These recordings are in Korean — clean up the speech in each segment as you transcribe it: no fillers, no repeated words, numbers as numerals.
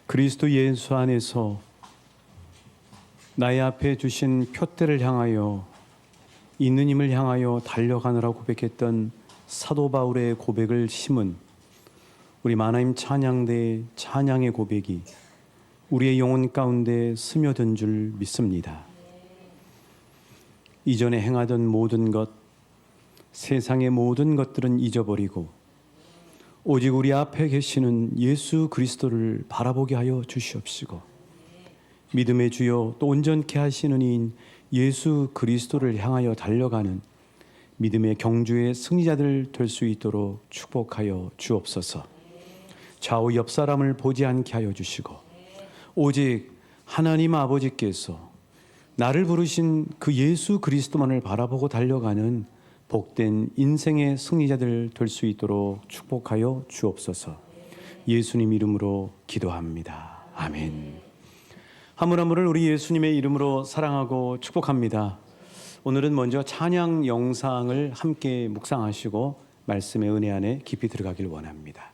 그리스도 예수 안에서 나의 앞에 주신 표대를 향하여 있는 힘을 향하여 달려가느라 고백했던 사도 바울의 고백을 심은 우리 만화임 찬양대의 찬양의 고백이 우리의 영혼 가운데 스며든 줄 믿습니다. 이전에 행하던 모든 것, 세상의 모든 것들은 잊어버리고 오직 우리 앞에 계시는 예수 그리스도를 바라보게 하여 주시옵시고, 믿음의 주여 또 온전케 하시는 이인 예수 그리스도를 향하여 달려가는 믿음의 경주의 승리자들 될 수 있도록 축복하여 주옵소서. 좌우 옆 사람을 보지 않게 하여 주시고, 오직 하나님 아버지께서 나를 부르신 그 예수 그리스도만을 바라보고 달려가는 복된 인생의 승리자들 될 수 있도록 축복하여 주옵소서. 예수님 이름으로 기도합니다. 아멘. 한 분 한 분을 우리 예수님의 이름으로 사랑하고 축복합니다. 오늘은 먼저 찬양 영상을 함께 묵상하시고 말씀의 은혜 안에 깊이 들어가길 원합니다.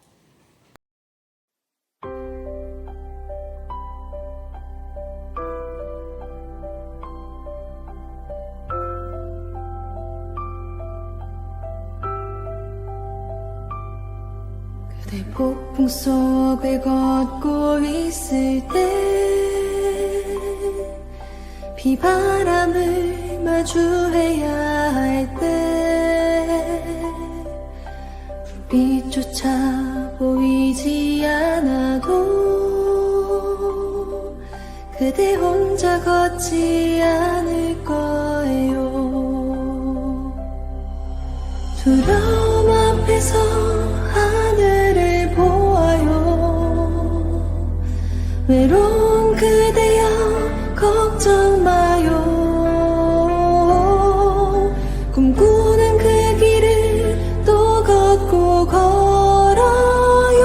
그대 폭풍 속을 걷고 있을 때 비바람을 마주해야 할 때 불빛조차 보이지 않아도 그대 혼자 걷지 않을 거예요. 두려움 앞에서 하늘을 보아요. 외로운 그대여 걱정 마요. 꿈꾸는 그 길을 또 걷고 걸어요.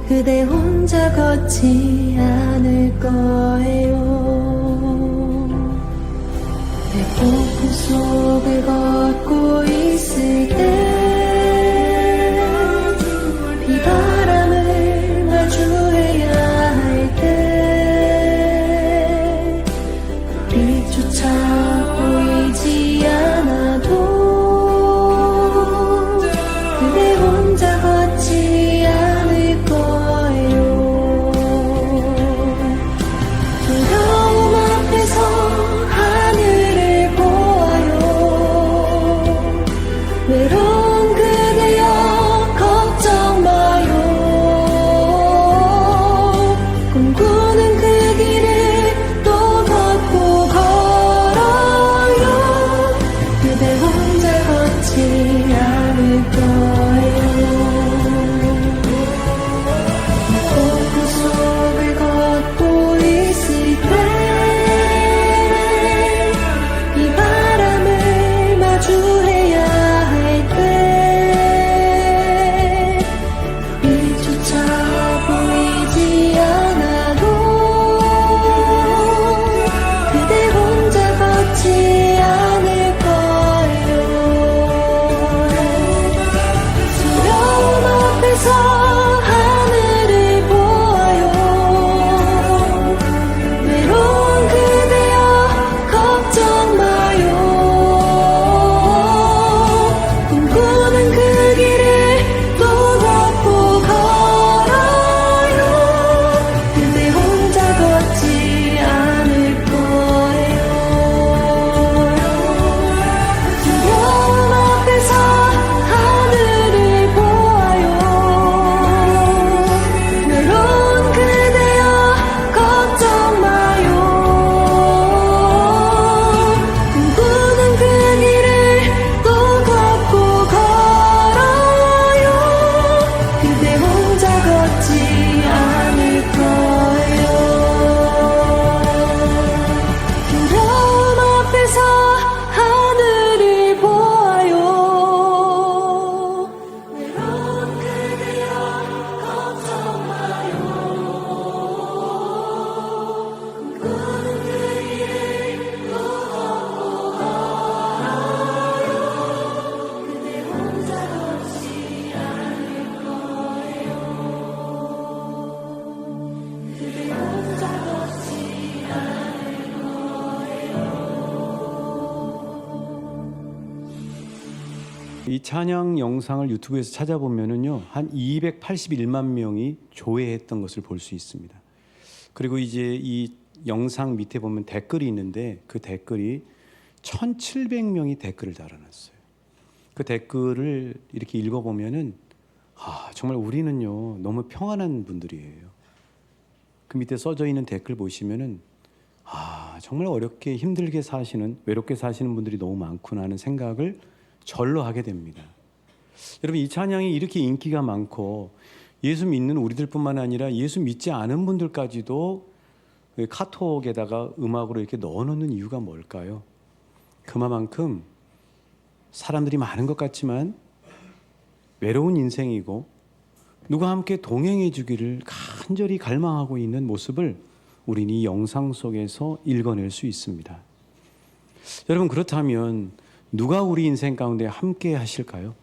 그대 혼자 걷지 않을 거예요. 내 폭풍 속을 걷고 있을 때 비바람을 마주해야 할 때 불빛조차 보이지 않아도 그대 혼자 걷지 않을 거예요. 두려움 앞에서 하늘을 보아요. 이 찬양 영상을 유튜브에서 찾아보면은요, 한 281만 명이 조회했던 것을 볼 수 있습니다. 그리고 이제 이 영상 밑에 보면 댓글이 있는데 그 댓글이 1,700명이 댓글을 달아놨어요. 그 댓글을 이렇게 읽어보면은 정말 우리는요 너무 평안한 분들이에요. 그 밑에 써져 있는 댓글 보시면은 정말 어렵게 힘들게 사시는, 외롭게 사시는 분들이 너무 많구나 하는 생각을 절로 하게 됩니다. 여러분, 이 찬양이 이렇게 인기가 많고 예수 믿는 우리들뿐만 아니라 예수 믿지 않은 분들까지도 카톡에다가 음악으로 이렇게 넣어놓는 이유가 뭘까요? 그만큼 사람들이 많은 것 같지만 외로운 인생이고 누가 함께 동행해 주기를 간절히 갈망하고 있는 모습을 우리는 이 영상 속에서 읽어낼 수 있습니다. 여러분, 그렇다면 누가 우리 인생 가운데 함께 하실까요?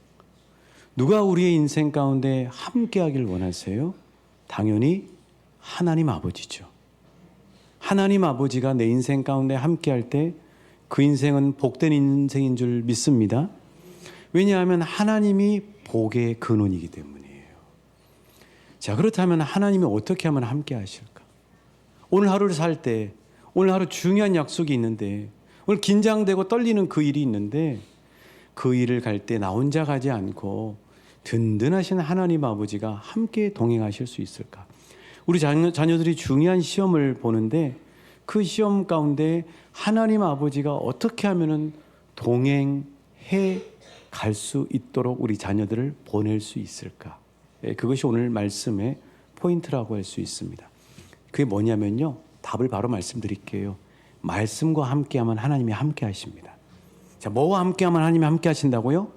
누가 우리의 인생 가운데 함께 하길 원하세요? 당연히 하나님 아버지죠. 하나님 아버지가 내 인생 가운데 함께 할 때 그 인생은 복된 인생인 줄 믿습니다. 왜냐하면 하나님이 복의 근원이기 때문이에요. 자, 그렇다면 하나님이 어떻게 하면 함께 하실까? 오늘 하루를 살 때, 오늘 하루 중요한 약속이 있는데, 오늘 긴장되고 떨리는 그 일이 있는데 그 일을 갈 때 나 혼자 가지 않고 든든하신 하나님 아버지가 함께 동행하실 수 있을까? 우리 자녀들이 중요한 시험을 보는데 그 시험 가운데 하나님 아버지가 어떻게 하면은 동행해 갈 수 있도록 우리 자녀들을 보낼 수 있을까? 그것이 오늘 말씀의 포인트라고 할 수 있습니다. 그게 뭐냐면요, 답을 바로 말씀드릴게요. 말씀과 함께하면 하나님이 함께 하십니다. 자, 뭐와 함께하면 하나님이 함께 하신다고요?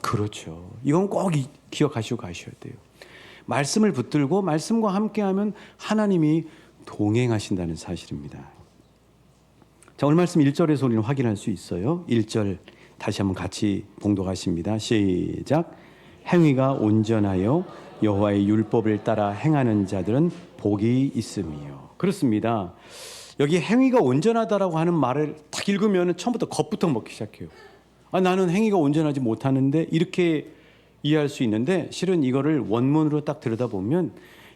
그렇죠. 이건 꼭 기억하시고 가셔야 돼요. 말씀을 붙들고 말씀과 함께하면 하나님이 동행하신다는 사실입니다. 자, 오늘 말씀 1절에서 우리는 확인할 수 있어요. 1절 다시 한번 같이 봉독하십니다. 시작. 행위가 온전하여 여호와의 율법을 따라 행하는 자들은 복이 있음이요. 그렇습니다. 여기 행위가 온전하다라고 하는 말을 딱 읽으면 처음부터 겁부터 먹기 시작해요. 나는 행위가 온전하지 못하는데, 이렇게 이해할 수 있는데 실은 이거를 원문으로 딱 들여다보면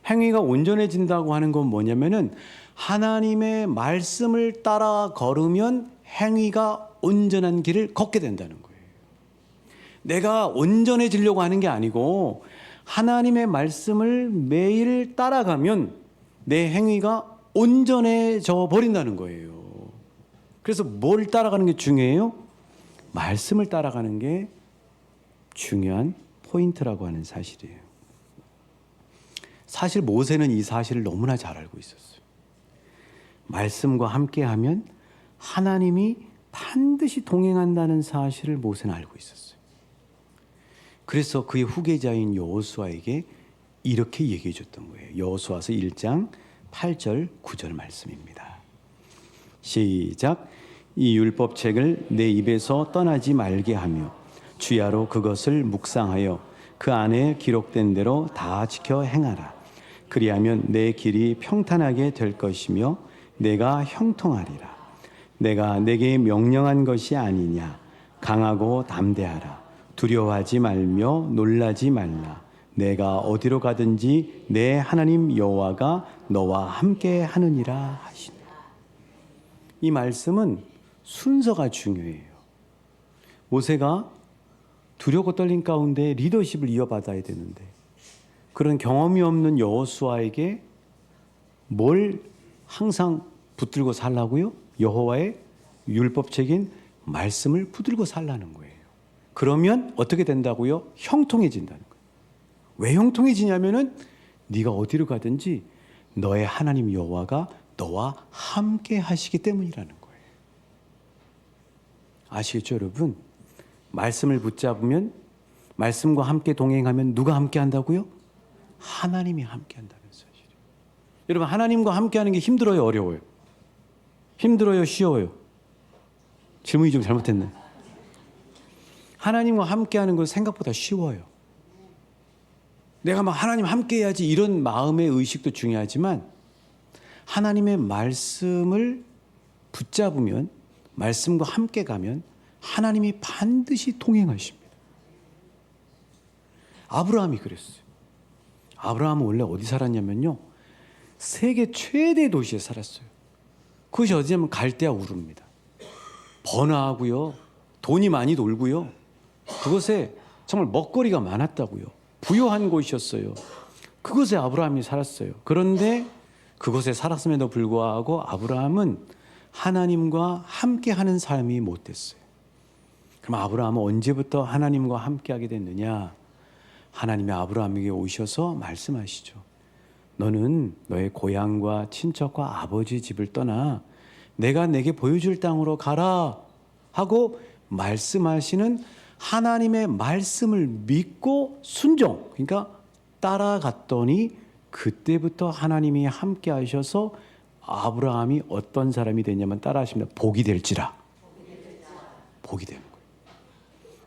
행위가 온전해진다고 하는 건 뭐냐면은 하나님의 말씀을 따라 걸으면 행위가 온전한 길을 걷게 된다는 거예요. 내가 온전해지려고 하는 게 아니고 하나님의 말씀을 매일 따라가면 내 행위가 온전해져 버린다는 거예요. 그래서 뭘 따라가는 게 중요해요? 말씀을 따라가는 게 중요한 포인트라고 하는 사실이에요. 사실 모세는 이 사실을 너무나 잘 알고 있었어요. 말씀과 함께하면 하나님이 반드시 동행한다는 사실을 모세는 알고 있었어요. 그래서 그의 후계자인 여호수아에게 이렇게 얘기해 줬던 거예요. 여호수아서 1장 8절 9절 말씀입니다. 시작. 이 율법책을 내 입에서 떠나지 말게 하며 주야로 그것을 묵상하여 그 안에 기록된 대로 다 지켜 행하라. 그리하면 내 길이 평탄하게 될 것이며 내가 형통하리라. 내가 내게 명령한 것이 아니냐. 강하고 담대하라. 두려워하지 말며 놀라지 말라. 내가 어디로 가든지 내 하나님 여호와가 너와 함께 하느니라 하시네. 이 말씀은 순서가 중요해요. 모세가 두렵고 떨림 가운데 리더십을 이어받아야 되는데 그런 경험이 없는 여호수아에게 뭘 항상 붙들고 살라고요? 여호와의 율법책인 말씀을 붙들고 살라는 거예요. 그러면 어떻게 된다고요? 형통해진다는 거예요. 왜 형통해지냐면은 네가 어디로 가든지 너의 하나님 여호와가 너와 함께 하시기 때문이라는 거예요. 아시겠죠, 여러분? 말씀을 붙잡으면, 말씀과 함께 동행하면 누가 함께 한다고요? 하나님이 함께 한다는 사실이에요. 여러분, 하나님과 함께 하는 게 힘들어요, 어려워요? 힘들어요, 쉬워요? 질문이 좀 잘못했네. 하나님과 함께 하는 건 생각보다 쉬워요. 내가 막 하나님 함께 해야지 이런 마음의 의식도 중요하지만 하나님의 말씀을 붙잡으면, 말씀과 함께 가면 하나님이 반드시 동행하십니다. 아브라함이 그랬어요. 아브라함은 원래 어디 살았냐면요, 세계 최대 도시에 살았어요. 그것이 어디냐면 갈대아 우르입니다. 번화하고요, 돈이 많이 돌고요, 그곳에 정말 먹거리가 많았다고요. 부유한 곳이었어요. 그곳에 아브라함이 살았어요. 그런데 그곳에 살았음에도 불구하고 아브라함은 하나님과 함께하는 삶이 못 됐어요. 그럼 아브라함은 언제부터 하나님과 함께하게 됐느냐? 하나님이 아브라함에게 오셔서 말씀하시죠. 너는 너의 고향과 친척과 아버지 집을 떠나 내가 내게 보여줄 땅으로 가라 하고 말씀하시는 하나님의 말씀을 믿고 순종, 그러니까 따라갔더니 그때부터 하나님이 함께 하셔서 아브라함이 어떤 사람이 됐냐면, 따라하십니다. 복이 될지라. 복이 되는 거예요.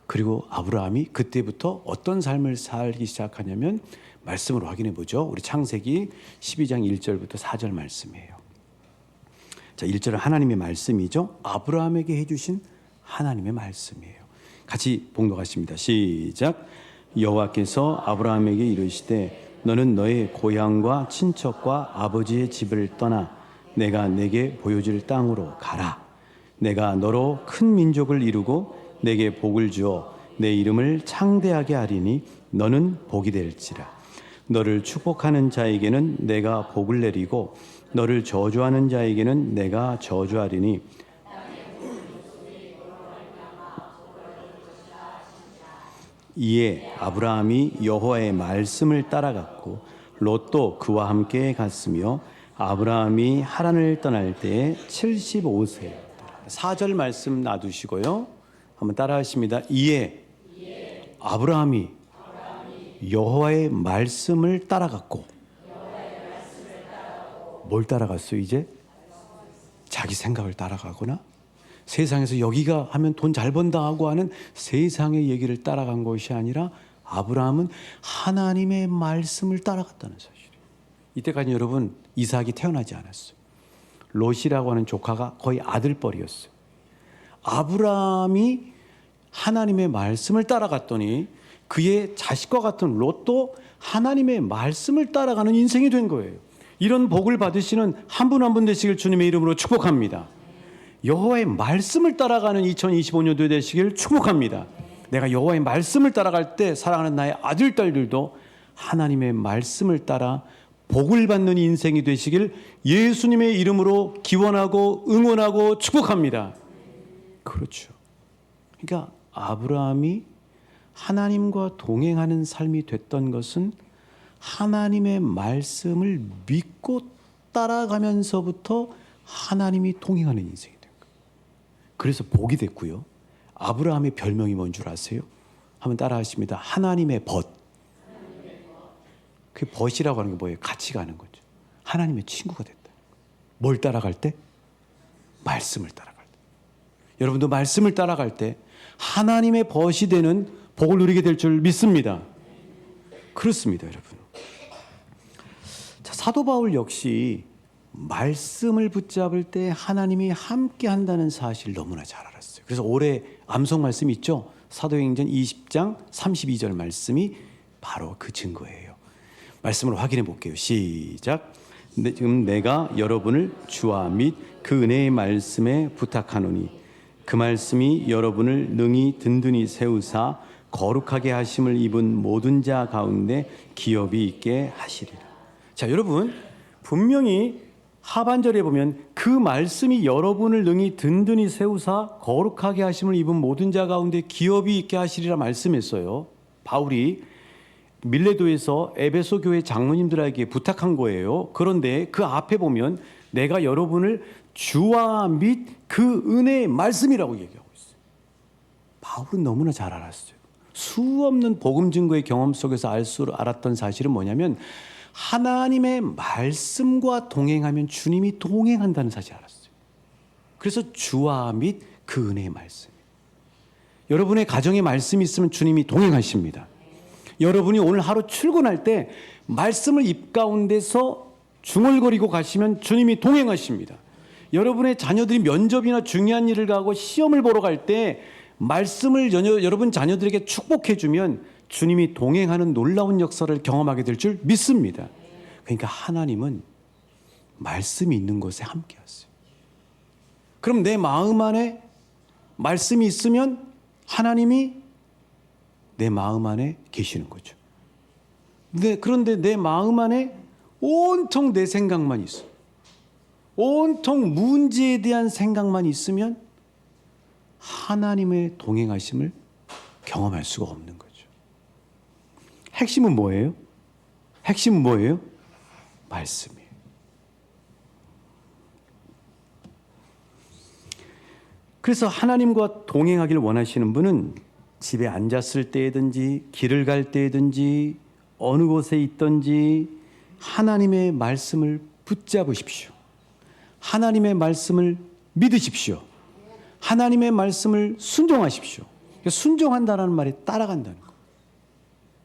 그리고 아브라함이 그때부터 어떤 삶을 살기 시작하냐면, 말씀으로 확인해 보죠. 우리 창세기 12장 1절부터 4절 말씀이에요. 자, 1절은 하나님의 말씀이죠. 아브라함에게 해주신 하나님의 말씀이에요. 같이 봉독하십니다. 시작. 여호와께서 아브라함에게 이르시되 너는 너의 고향과 친척과 아버지의 집을 떠나 내가 내게 보여줄 땅으로 가라. 내가 너로 큰 민족을 이루고 내게 복을 주어 내 이름을 창대하게 하리니 너는 복이 될지라. 너를 축복하는 자에게는 내가 복을 내리고 너를 저주하는 자에게는 내가 저주하리니 이에 아브라함이 여호와의 말씀을 따라갔고 롯도 그와 함께 갔으며 아브라함이 하란을 떠날 때에 75세. 4절 말씀 놔두시고요, 한번 따라하십니다. 이에 아브라함이 여호와의 말씀을 따라갔고. 뭘 따라갔어요? 이제 자기 생각을 따라가거나 세상에서 여기가 하면 돈 잘 번다 하고 하는 세상의 얘기를 따라간 것이 아니라 아브라함은 하나님의 말씀을 따라갔다는 사실이에요. 이때까지 여러분, 이삭이 태어나지 않았어요. 롯이라고 하는 조카가 거의 아들뻘이었어요. 아브라함이 하나님의 말씀을 따라갔더니 그의 자식과 같은 롯도 하나님의 말씀을 따라가는 인생이 된 거예요. 이런 복을 받으시는 한 분 한 분 되시길 주님의 이름으로 축복합니다. 여호와의 말씀을 따라가는 2025년도 되시길 축복합니다. 내가 여호와의 말씀을 따라갈 때 사랑하는 나의 아들, 딸들도 하나님의 말씀을 따라 복을 받는 인생이 되시길 예수님의 이름으로 기원하고 응원하고 축복합니다. 그렇죠. 그러니까 아브라함이 하나님과 동행하는 삶이 됐던 것은 하나님의 말씀을 믿고 따라가면서부터 하나님이 동행하는 인생이 된 거예요. 그래서 복이 됐고요. 아브라함의 별명이 뭔 줄 아세요? 한번 따라하십니다. 하나님의 벗. 그 벗이라고 하는 게 뭐예요? 같이 가는 거죠. 하나님의 친구가 됐다. 뭘 따라갈 때? 말씀을 따라갈 때. 여러분도 말씀을 따라갈 때 하나님의 벗이 되는 복을 누리게 될 줄 믿습니다. 그렇습니다, 여러분. 자, 사도 바울 역시 말씀을 붙잡을 때 하나님이 함께 한다는 사실 너무나 잘 알았어요. 그래서 올해 암송 말씀 있죠? 사도행전 20장 32절 말씀이 바로 그 증거예요. 말씀을 확인해 볼게요. 시작. 지금 내가 여러분을 주와 및 그 은혜의 말씀에 부탁하노니 그 말씀이 여러분을 능히 든든히 세우사 거룩하게 하심을 입은 모든 자 가운데 기업이 있게 하시리라. 자, 여러분, 분명히 하반절에 보면 그 말씀이 여러분을 능히 든든히 세우사 거룩하게 하심을 입은 모든 자 가운데 기업이 있게 하시리라 말씀했어요. 바울이 밀레도에서 에베소 교회 장로님들에게 부탁한 거예요. 그런데 그 앞에 보면 내가 여러분을 주와 및 그 은혜의 말씀이라고 얘기하고 있어요. 바울은 너무나 잘 알았어요. 수없는 복음 증거의 경험 속에서 알았던 사실은 뭐냐면 하나님의 말씀과 동행하면 주님이 동행한다는 사실을 알았어요. 그래서 주와 및 그 은혜의 말씀. 여러분의 가정에 말씀이 있으면 주님이 동행하십니다. 여러분이 오늘 하루 출근할 때 말씀을 입 가운데서 중얼거리고 가시면 주님이 동행하십니다. 여러분의 자녀들이 면접이나 중요한 일을 가고 시험을 보러 갈 때 말씀을 여러분 자녀들에게 축복해 주면 주님이 동행하는 놀라운 역사를 경험하게 될 줄 믿습니다. 그러니까 하나님은 말씀이 있는 곳에 함께 하세요. 그럼 내 마음 안에 말씀이 있으면 하나님이 내 마음 안에 계시는 거죠. 그런데 내 마음 안에 온통 내 생각만 있어. 온통 문제에 대한 생각만 있으면 하나님의 동행하심을 경험할 수가 없는 거죠. 핵심은 뭐예요? 핵심은 뭐예요? 말씀이에요. 그래서 하나님과 동행하길 원하시는 분은 집에 앉았을 때든지 길을 갈 때든지 어느 곳에 있든지 하나님의 말씀을 붙잡으십시오. 하나님의 말씀을 믿으십시오. 하나님의 말씀을 순종하십시오. 순종한다는 말이 따라간다는 거예요.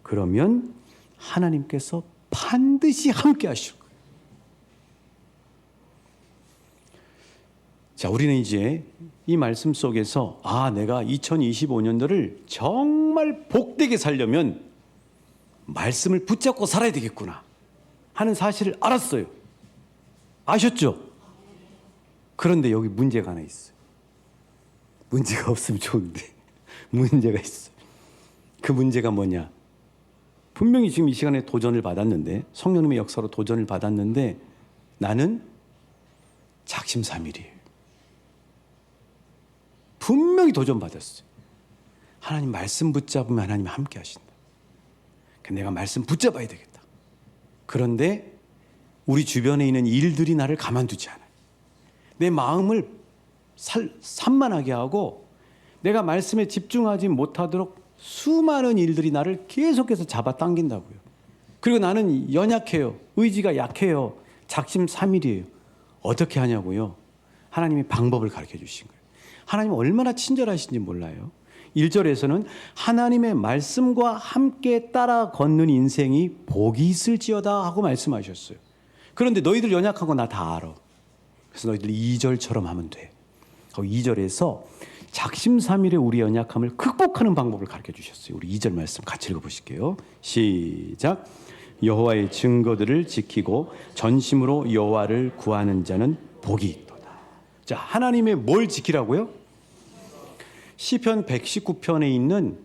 그러면 하나님께서 반드시 함께 하실 거예요. 자, 우리는 이제 이 말씀 속에서 내가 2025년도를 정말 복되게 살려면 말씀을 붙잡고 살아야 되겠구나 하는 사실을 알았어요. 아셨죠? 그런데 여기 문제가 하나 있어요. 문제가 없으면 좋은데 문제가 있어요. 그 문제가 뭐냐? 분명히 지금 이 시간에 도전을 받았는데, 성령님의 역사로 도전을 받았는데 나는 작심삼일이에요. 분명히 도전받았어요. 하나님 말씀 붙잡으면 하나님 함께 하신다. 내가 말씀 붙잡아야 되겠다. 그런데 우리 주변에 있는 일들이 나를 가만두지 않아요. 내 마음을 산만하게 하고 내가 말씀에 집중하지 못하도록 수많은 일들이 나를 계속해서 잡아당긴다고요. 그리고 나는 연약해요. 의지가 약해요. 작심삼일이에요. 어떻게 하냐고요? 하나님이 방법을 가르쳐 주신 거예요. 하나님 얼마나 친절하신지 몰라요. 1절에서는 하나님의 말씀과 함께 따라 걷는 인생이 복이 있을지어다 하고 말씀하셨어요. 그런데 너희들 연약한 거 나 다 알아. 그래서 너희들 2절처럼 하면 돼. 2절에서 작심삼일의 우리 연약함을 극복하는 방법을 가르쳐 주셨어요. 우리 2절 말씀 같이 읽어보실게요. 시작. 여호와의 증거들을 지키고 전심으로 여호와를 구하는 자는 복이 있도다. 자, 하나님의 뭘 지키라고요? 시편 119편에 있는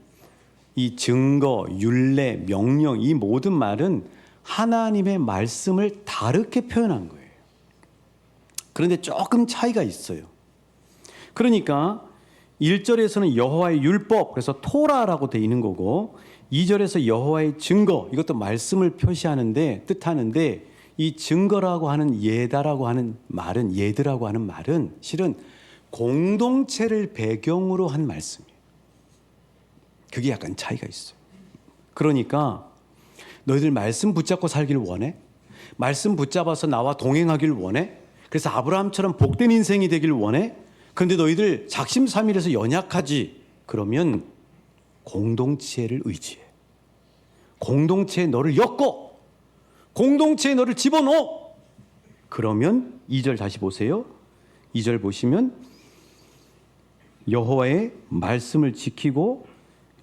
이 증거, 율례, 명령, 이 모든 말은 하나님의 말씀을 다르게 표현한 거예요. 그런데 조금 차이가 있어요. 그러니까 1절에서는 여호와의 율법, 그래서 토라라고 되어 있는 거고, 2절에서 여호와의 증거, 이것도 말씀을 표시하는데 뜻하는데, 이 증거라고 하는 예다라고 하는 말은, 예드라고 하는 말은 실은 공동체를 배경으로 한 말씀이에요. 그게 약간 차이가 있어요. 그러니까 너희들 말씀 붙잡고 살기를 원해? 말씀 붙잡아서 나와 동행하기를 원해? 그래서 아브라함처럼 복된 인생이 되기를 원해? 그런데 너희들 작심삼일에서 연약하지? 그러면 공동체를 의지해. 공동체에 너를 엮어. 공동체에 너를 집어넣어. 그러면 2절 다시 보세요. 2절 보시면 여호와의 말씀을 지키고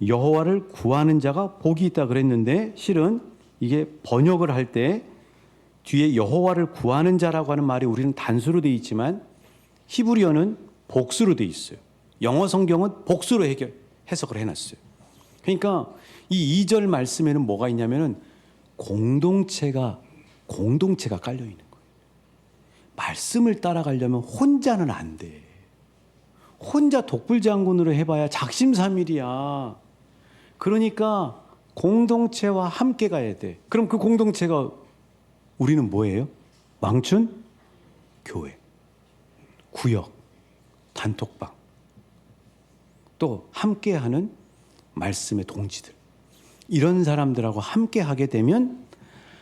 여호와를 구하는 자가 복이 있다 그랬는데, 실은 이게 번역을 할 때 뒤에 여호와를 구하는 자라고 하는 말이 우리는 단수로 되어 있지만 히브리어는 복수로 되어 있어요. 영어 성경은 복수로 해석을 해놨어요. 그러니까 이 2절 말씀에는 뭐가 있냐면은 공동체가 깔려 있는 거예요. 말씀을 따라가려면 혼자는 안 돼. 혼자 독불장군으로 해봐야 작심삼일이야. 그러니까 공동체와 함께 가야 돼. 그럼 그 공동체가 우리는 뭐예요? 망춘? 교회, 구역, 단톡방, 또 함께하는 말씀의 동지들, 이런 사람들하고 함께하게 되면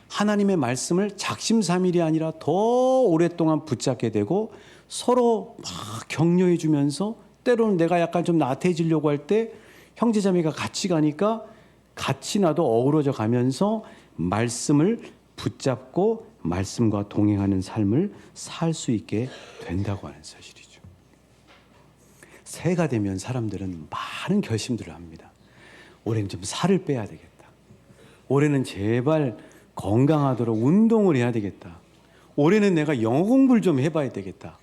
하나님의 말씀을 작심삼일이 아니라 더 오랫동안 붙잡게 되고 서로 막 격려해 주면서, 때로는 내가 약간 좀 나태해지려고 할 때 형제자매가 같이 가니까 같이 나도 어우러져 가면서 말씀을 붙잡고 말씀과 동행하는 삶을 살 수 있게 된다고 하는 사실이죠. 새해가 되면 사람들은 많은 결심들을 합니다. 올해는 좀 살을 빼야 되겠다. 올해는 제발 건강하도록 운동을 해야 되겠다. 올해는 내가 영어 공부를 좀 해봐야 되겠다.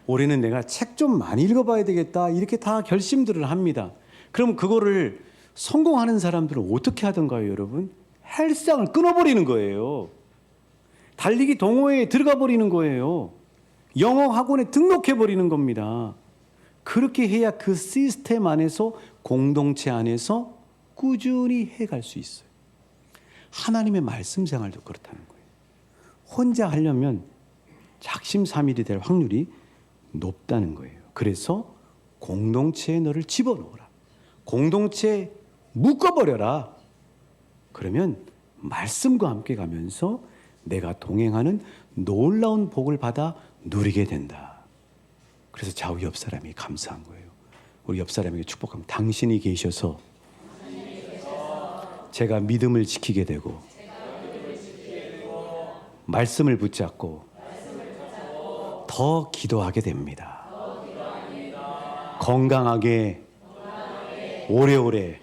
올해는 내가 책 좀 많이 읽어봐야 되겠다. 이렇게 다 결심들을 합니다. 그럼 그거를 성공하는 사람들은 어떻게 하던가요, 여러분? 헬스장을 끊어버리는 거예요. 달리기 동호회에 들어가 버리는 거예요. 영어 학원에 등록해 버리는 겁니다. 그렇게 해야 그 시스템 안에서, 공동체 안에서 꾸준히 해갈 수 있어요. 하나님의 말씀 생활도 그렇다는 거예요. 혼자 하려면 작심삼일이 될 확률이 높다는 거예요. 그래서 공동체에 너를 집어넣어라. 공동체에 묶어버려라. 그러면 말씀과 함께 가면서 내가 동행하는 놀라운 복을 받아 누리게 된다. 그래서 좌우 옆 사람이 감사한 거예요. 우리 옆 사람에게 축복하면 당신이 계셔서 제가 믿음을 지키게 되고 말씀을 붙잡고 더 기도하게 됩니다. 건강하게 오래오래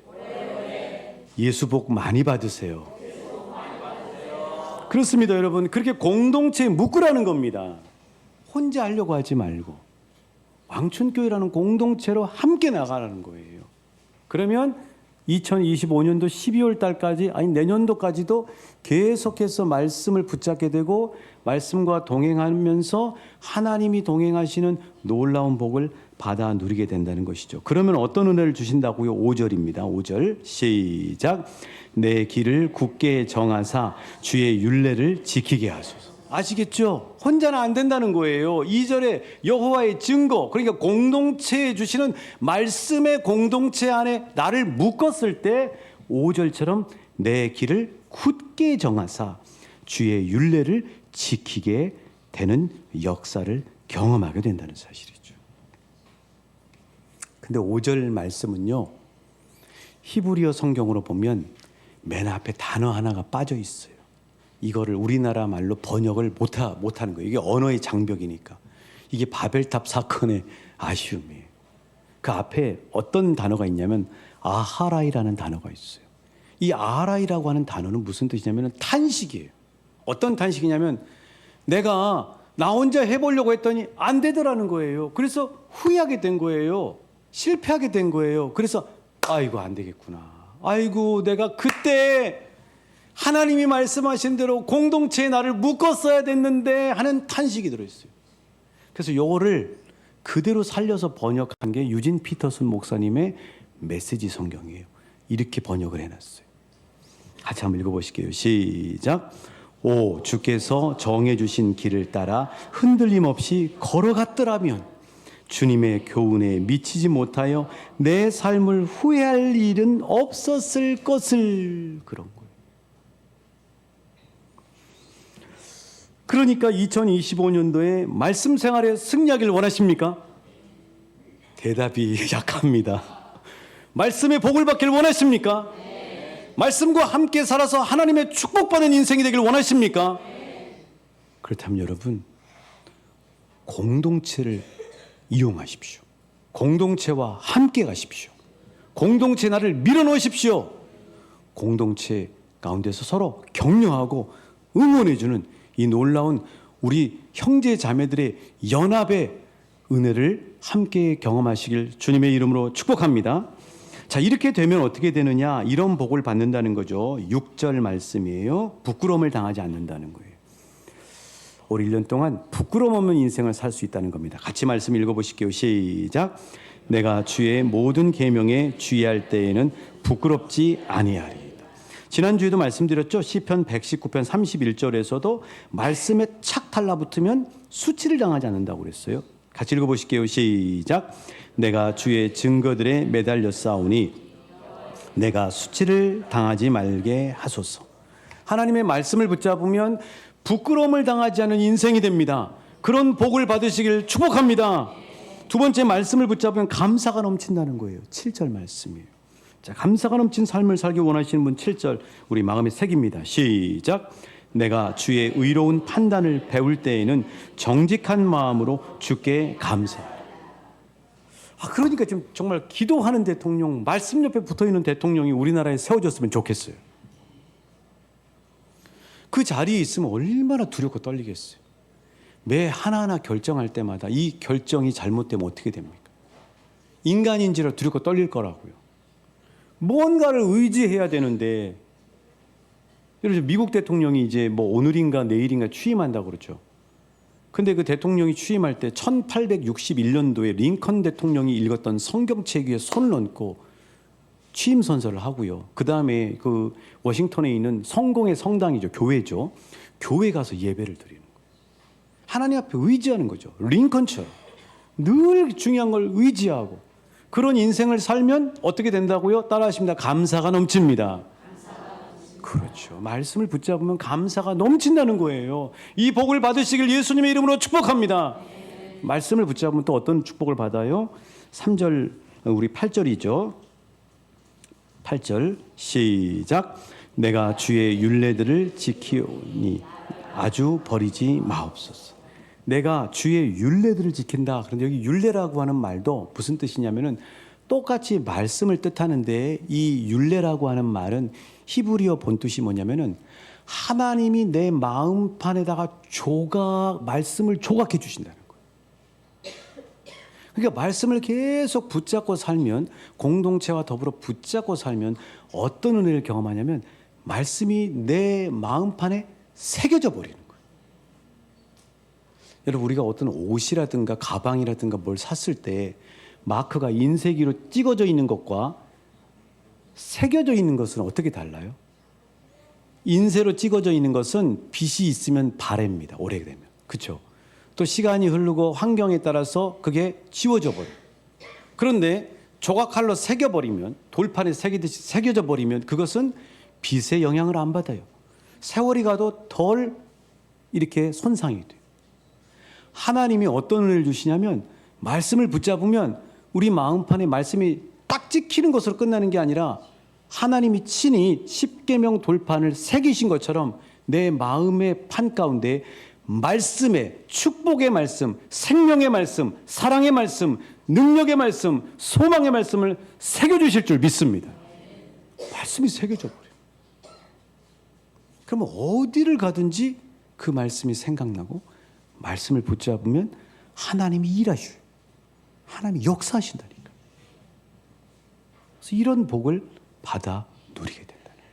예수 복 많이 받으세요. 그렇습니다, 여러분. 그렇게 공동체에 묶으라는 겁니다. 혼자 하려고 하지 말고 왕춘교회라는 공동체로 함께 나가라는 거예요. 그러면 2025년도 12월 달까지, 아니 내년도까지도 계속해서 말씀을 붙잡게 되고 말씀과 동행하면서 하나님이 동행하시는 놀라운 복을 받아 누리게 된다는 것이죠. 그러면 어떤 은혜를 주신다고요? 5절입니다. 5절 시작. 내 길을 굳게 정하사 주의 율례를 지키게 하소서. 아시겠죠? 혼자는 안 된다는 거예요. 2절에 여호와의 증거, 그러니까 공동체에 주시는 말씀의 공동체 안에 나를 묶었을 때 5절처럼 내 길을 굳게 정하사 주의 율례를 지키게 되는 역사를 경험하게 된다는 사실이죠. 근데 5절 말씀은요, 히브리어 성경으로 보면 맨 앞에 단어 하나가 빠져 있어요. 이거를 우리나라 말로 번역을 못하는 거예요. 이게 언어의 장벽이니까. 이게 바벨탑 사건의 아쉬움이에요. 그 앞에 어떤 단어가 있냐면 아하라이라는 단어가 있어요. 이 아하라이라고 하는 단어는 무슨 뜻이냐면 탄식이에요. 어떤 탄식이냐면 내가 나 혼자 해보려고 했더니 안 되더라는 거예요. 그래서 후회하게 된 거예요. 실패하게 된 거예요. 그래서 아이고 안 되겠구나. 아이고 내가 그때 하나님이 말씀하신 대로 공동체에 나를 묶었어야 됐는데 하는 탄식이 들어있어요. 그래서 요거를 그대로 살려서 번역한 게 유진 피터슨 목사님의 메시지 성경이에요. 이렇게 번역을 해놨어요. 같이 한번 읽어보실게요. 시작. 오, 주께서 정해주신 길을 따라 흔들림 없이 걸어갔더라면 주님의 교훈에 미치지 못하여 내 삶을 후회할 일은 없었을 것을. 그런 거예요. 그러니까 2025년도에 말씀 생활에 승리하기를 원하십니까? 대답이 약합니다. 말씀의 복을 받기를 원하십니까? 말씀과 함께 살아서 하나님의 축복받는 인생이 되기를 원하십니까? 그렇다면 여러분, 공동체를 이용하십시오. 공동체와 함께 가십시오. 공동체 나를 밀어넣으십시오. 공동체 가운데서 서로 격려하고 응원해주는 이 놀라운 우리 형제 자매들의 연합의 은혜를 함께 경험하시길 주님의 이름으로 축복합니다. 자, 이렇게 되면 어떻게 되느냐? 이런 복을 받는다는 거죠. 6절 말씀이에요. 부끄러움을 당하지 않는다는 거예요. 올 1년 동안 부끄러움 없는 인생을 살 수 있다는 겁니다. 같이 말씀 읽어보실게요. 시작. 내가 주의 모든 계명에 주의할 때에는 부끄럽지 아니하리. 지난주에도 말씀드렸죠. 시편 119편 31절에서도 말씀에 착 달라붙으면 수치를 당하지 않는다고 그랬어요. 같이 읽어보실게요. 시작. 내가 주의 증거들에 매달려 싸우니 내가 수치를 당하지 말게 하소서. 하나님의 말씀을 붙잡으면 부끄러움을 당하지 않은 인생이 됩니다. 그런 복을 받으시길 축복합니다. 두 번째, 말씀을 붙잡으면 감사가 넘친다는 거예요. 7절 말씀이에요. 자, 감사가 넘친 삶을 살기 원하시는 분 7절 우리 마음에 새깁니다. 시작. 내가 주의 의로운 판단을 배울 때에는 정직한 마음으로 주께 감사하라. 그러니까 좀 정말 기도하는 대통령, 말씀 옆에 붙어있는 대통령이 우리나라에 세워졌으면 좋겠어요. 그 자리에 있으면 얼마나 두렵고 떨리겠어요. 매 하나하나 결정할 때마다 이 결정이 잘못되면 어떻게 됩니까? 인간인지라 두렵고 떨릴 거라고요. 뭔가를 의지해야 되는데, 예를 들어 미국 대통령이 이제 뭐 오늘인가 내일인가 취임한다고 그러죠. 근데 그 대통령이 취임할 때 1861년도에 링컨 대통령이 읽었던 성경책 위에 손을 얹고 취임 선서를 하고요. 그 다음에 그 워싱턴에 있는 성공의 성당이죠. 교회죠. 교회 가서 예배를 드리는 거예요. 하나님 앞에 의지하는 거죠. 링컨처럼. 늘 중요한 걸 의지하고. 그런 인생을 살면 어떻게 된다고요? 따라하십니다. 감사가 넘칩니다. 그렇죠. 말씀을 붙잡으면 감사가 넘친다는 거예요. 이 복을 받으시길 예수님의 이름으로 축복합니다. 말씀을 붙잡으면 또 어떤 축복을 받아요? 3절, 우리 8절이죠. 8절 시작. 내가 주의 율례들을 지키오니 아주 버리지 마옵소서. 내가 주의 율례들을 지킨다. 그런데 여기 율례라고 하는 말도 무슨 뜻이냐면은 똑같이 말씀을 뜻하는데 이 율례라고 하는 말은 히브리어 본뜻이 뭐냐면은 하나님이 내 마음판에다가 말씀을 조각해 주신다는 거예요. 그러니까 말씀을 계속 붙잡고 살면, 공동체와 더불어 붙잡고 살면 어떤 은혜를 경험하냐면 말씀이 내 마음판에 새겨져 버리는 거예요. 여러분, 우리가 어떤 옷이라든가 가방이라든가 뭘 샀을 때 마크가 인쇄기로 찍어져 있는 것과 새겨져 있는 것은 어떻게 달라요? 인쇄로 찍어져 있는 것은 빛이 있으면 바래입니다. 오래되면. 그렇죠? 또 시간이 흐르고 환경에 따라서 그게 지워져 버려요. 그런데 조각칼로 새겨버리면, 돌판에 새기듯이 새겨져 버리면 그것은 빛의 영향을 안 받아요. 세월이 가도 덜 이렇게 손상이 돼요. 하나님이 어떤 은혜를 주시냐면 말씀을 붙잡으면 우리 마음판에 말씀이 딱 찍히는 것으로 끝나는 게 아니라 하나님이 친히 십계명 돌판을 새기신 것처럼 내 마음의 판 가운데 말씀의, 축복의 말씀, 생명의 말씀, 사랑의 말씀, 능력의 말씀, 소망의 말씀을 새겨주실 줄 믿습니다. 말씀이 새겨져 버려요. 그러면 어디를 가든지 그 말씀이 생각나고 말씀을 붙잡으면 하나님이 일하셔요. 하나님이 역사하신다니까. 그래서 이런 복을 받아 누리게 된다는 거예요.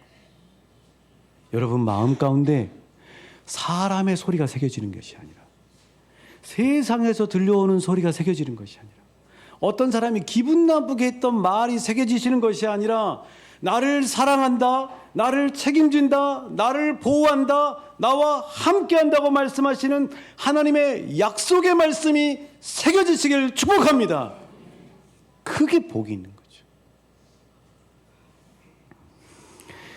여러분 마음 가운데 사람의 소리가 새겨지는 것이 아니라, 세상에서 들려오는 소리가 새겨지는 것이 아니라, 어떤 사람이 기분 나쁘게 했던 말이 새겨지시는 것이 아니라, 나를 사랑한다, 나를 책임진다, 나를 보호한다, 나와 함께한다고 말씀하시는 하나님의 약속의 말씀이 새겨지시길 축복합니다. 그게 복이 있는 거죠.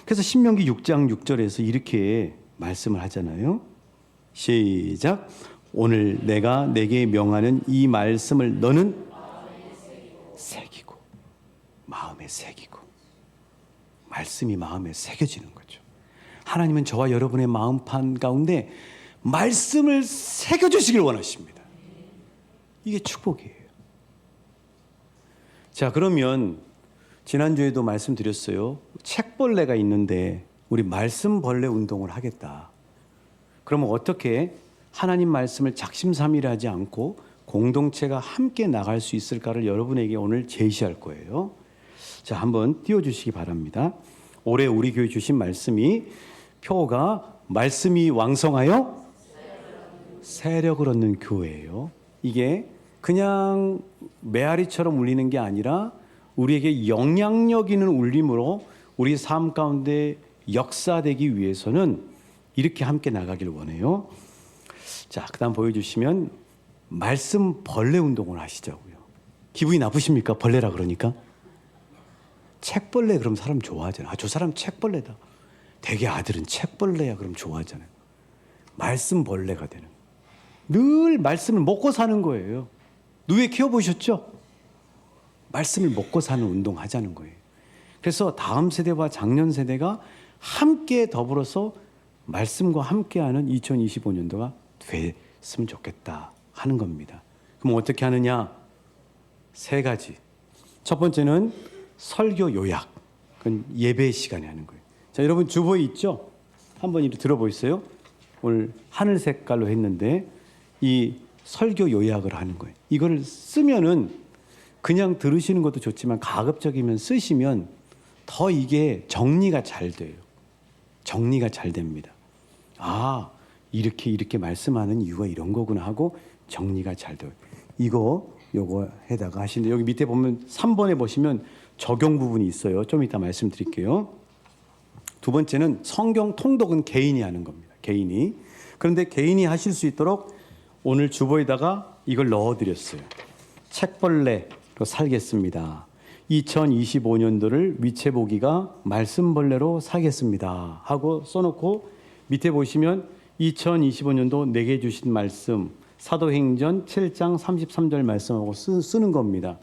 그래서 신명기 6장 6절에서 이렇게 말씀을 하잖아요. 시작. 오늘 내가 내게 명하는 이 말씀을 너는 새기고, 마음에 새기고. 말씀이 마음에 새겨지는 거죠. 하나님은 저와 여러분의 마음판 가운데 말씀을 새겨주시길 원하십니다. 이게 축복이에요. 자, 그러면 지난주에도 말씀드렸어요. 책벌레가 있는데 우리 말씀벌레 운동을 하겠다. 그러면 어떻게 하나님 말씀을 작심삼일하지 않고 공동체가 함께 나갈 수 있을까를 여러분에게 오늘 제시할 거예요. 자, 한번 띄워주시기 바랍니다. 올해 우리 교회 주신 말씀이 표가 말씀이 왕성하여 세력을 얻는 교회예요. 이게 그냥 메아리처럼 울리는 게 아니라 우리에게 영향력 있는 울림으로 우리 삶 가운데 역사되기 위해서는 이렇게 함께 나가길 원해요. 자, 그 다음 보여주시면 말씀 벌레 운동을 하시자고요. 기분이 나쁘십니까? 벌레라 그러니까? 책벌레 그럼 사람 좋아하잖아요. 아, 저 사람 책벌레다. 대개 아들은 책벌레야 그럼 좋아하잖아요. 말씀벌레가 되는. 늘 말씀을 먹고 사는 거예요. 누에 키워보셨죠? 말씀을 먹고 사는 운동 하자는 거예요. 그래서 다음 세대와 작년 세대가 함께 더불어서 말씀과 함께하는 2025년도가 됐으면 좋겠다 하는 겁니다. 그럼 어떻게 하느냐? 세 가지. 첫 번째는 설교 요약. 그건 예배 시간에 하는 거예요. 자, 여러분 주보에 있죠? 한번 이리 들어보세요. 오늘 하늘 색깔로 했는데 이 설교 요약을 하는 거예요. 이거를 쓰면은 그냥 들으시는 것도 좋지만 가급적이면 쓰시면 더 이게 정리가 잘 돼요. 정리가 잘 됩니다. 아, 이렇게 말씀하는 이유가 이런 거구나 하고 정리가 잘 돼요. 요거 해다가 하시는데 여기 밑에 보면 3번에 보시면 적용 부분이 있어요. 좀 이따 말씀드릴게요. 두 번째는 성경 통독은 개인이 하는 겁니다. 개인이. 그런데 개인이 하실 수 있도록 오늘 주보에다가 이걸 넣어드렸어요. 책벌레로 살겠습니다. 2025년도를 위체보기가 말씀벌레로 살겠습니다 하고 써놓고 밑에 보시면 2025년도 내게 주신 말씀 사도행전 7장 33절 말씀하고 쓰는 겁니다.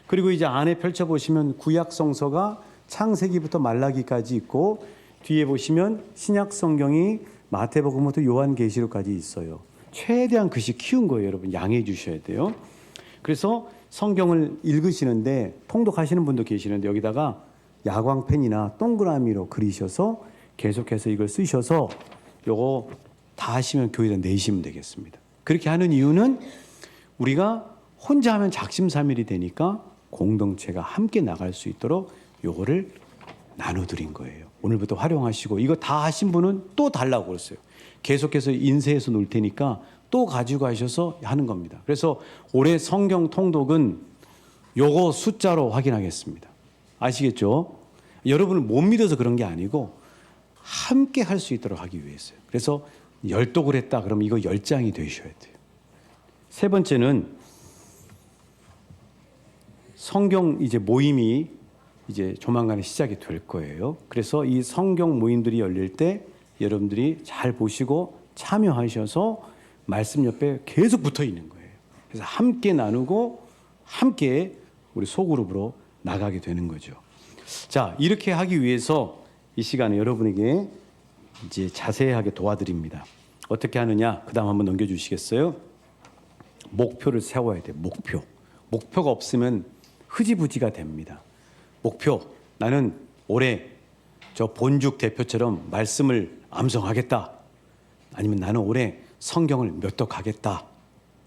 그리고 이제 안에 펼쳐보시면 구약성서가 창세기부터 말라기까지 있고 뒤에 보시면 신약성경이 마태복음부터 요한계시록까지 있어요. 최대한 글씨 키운 거예요. 여러분 양해해 주셔야 돼요. 그래서 성경을 읽으시는데 통독하시는 분도 계시는데 여기다가 야광펜이나 동그라미로 그리셔서 계속해서 이걸 쓰셔서 요거 다 하시면 교회에다 내시면 되겠습니다. 그렇게 하는 이유는 우리가 혼자 하면 작심삼일이 되니까 공동체가 함께 나갈 수 있도록 요거를 나눠드린 거예요. 오늘부터 활용하시고 이거 다 하신 분은 또 달라고 그랬어요. 계속해서 인쇄해서 놓을 테니까 또 가지고 가셔서 하는 겁니다. 그래서 올해 성경 통독은 요거 숫자로 확인하겠습니다. 아시겠죠? 여러분을 못 믿어서 그런 게 아니고 함께 할 수 있도록 하기 위해서요. 그래서 열독을 했다 그러면 이거 10장이 되셔야 돼요. 세 번째는 성경 이제 모임이 이제 조만간에 시작이 될 거예요. 그래서 이 성경 모임들이 열릴 때 여러분들이 잘 보시고 참여하셔서 말씀 옆에 계속 붙어 있는 거예요. 그래서 함께 나누고 함께 우리 소그룹으로 나가게 되는 거죠. 자, 이렇게 하기 위해서 이 시간에 여러분에게 이제 자세하게 도와드립니다. 어떻게 하느냐? 그다음 한번 넘겨주시겠어요? 목표를 세워야 돼요. 목표가 없으면 흐지부지가 됩니다. 목표. 나는 올해 저 본죽 대표처럼 말씀을 암송하겠다. 아니면 나는 올해 성경을 몇 독 하겠다.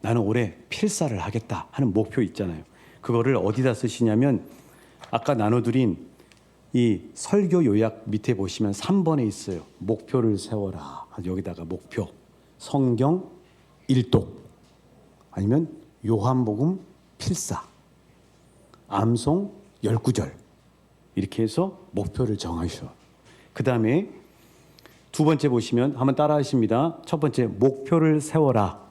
나는 올해 필사를 하겠다 하는 목표 있잖아요. 그거를 어디다 쓰시냐면 아까 나눠드린 이 설교 요약 밑에 보시면 3번에 있어요. 목표를 세워라. 여기다가 목표. 성경 1독. 아니면 요한복음 필사. 암송 19절. 이렇게 해서 목표를 정하셔. 그 다음에 두 번째 보시면 한번 따라 하십니다. 첫 번째 목표를 세워라.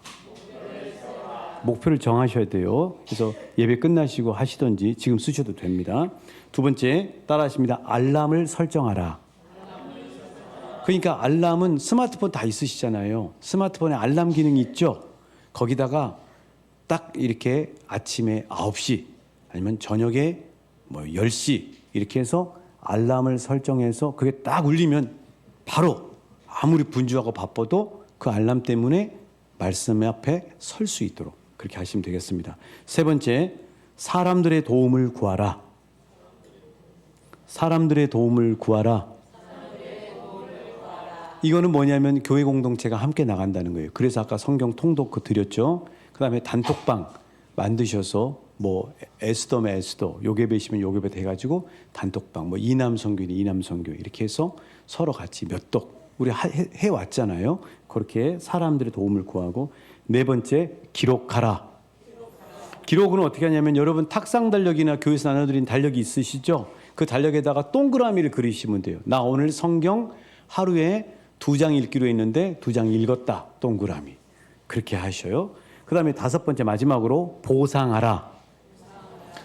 목표를 정하셔야 돼요. 그래서 예배 끝나시고 하시든지 지금 쓰셔도 됩니다. 두 번째 따라 하십니다. 알람을 설정하라. 그러니까 알람은 스마트폰 다 있으시잖아요. 스마트폰에 알람 기능이 있죠. 거기다가 딱 이렇게 아침에 9시 아니면 저녁에 뭐 10시 이렇게 해서 알람을 설정해서 그게 딱 울리면 바로 아무리 분주하고 바빠도 그 알람 때문에 말씀 앞에 설 수 있도록 그렇게 하시면 되겠습니다. 세 번째, 사람들의 도움을 구하라. 사람들의 도움을 구하라. 이거는 뭐냐면 교회 공동체가 함께 나간다는 거예요. 그래서 아까 성경 통독 그 드렸죠. 그 다음에 단톡방 만드셔서 뭐 에스더면 에스더, 요괴배시면 요괴배 해가지고 단톡방, 뭐 이남선교인 이남선교 이렇게 해서 서로 같이 몇 독 우리 해왔잖아요. 그렇게 사람들의 도움을 구하고 네 번째 기록하라. 기록은 어떻게 하냐면 여러분 탁상 달력이나 교회에서 나눠드린 달력이 있으시죠? 그 달력에다가 동그라미를 그리시면 돼요. 나 오늘 성경 하루에 2장 읽기로 했는데 2장 읽었다. 동그라미. 그렇게 하셔요. 그 다음에 다섯 번째 마지막으로 보상하라.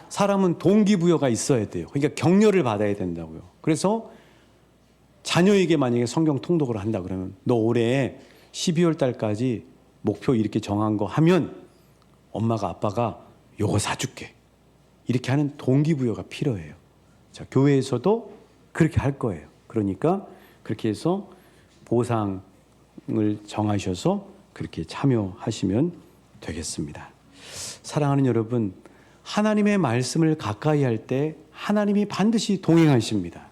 사람은 동기부여가 있어야 돼요. 그러니까 격려를 받아야 된다고요. 그래서 자녀에게 만약에 성경 통독을 한다 그러면 너 올해 12월 달까지 목표 이렇게 정한 거 하면 엄마가 아빠가 요거 사줄게. 이렇게 하는 동기부여가 필요해요. 자, 교회에서도 그렇게 할 거예요. 그러니까 그렇게 해서 보상을 정하셔서 그렇게 참여하시면 되겠습니다. 사랑하는 여러분, 하나님의 말씀을 가까이 할 때 하나님이 반드시 동행하십니다.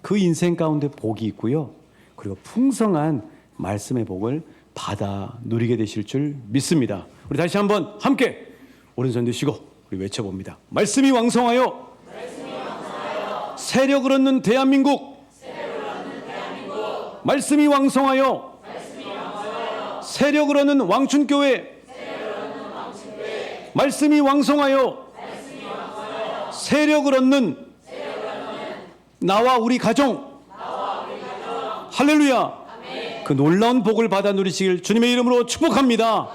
그 인생 가운데 복이 있고요. 그리고 풍성한 말씀의 복을 받아 누리게 되실 줄 믿습니다. 우리 다시 한번 함께 오른손 드시고 우리 외쳐봅니다. 말씀이 왕성하여, 세력을 얻는 대한민국, 말씀이 왕성하여, 세력을 얻는 왕춘교회, 말씀이 왕성하여, 세력을 얻는 나와 우리 가정, 할렐루야. 그 놀라운 복을 받아 누리시길 주님의 이름으로 축복합니다.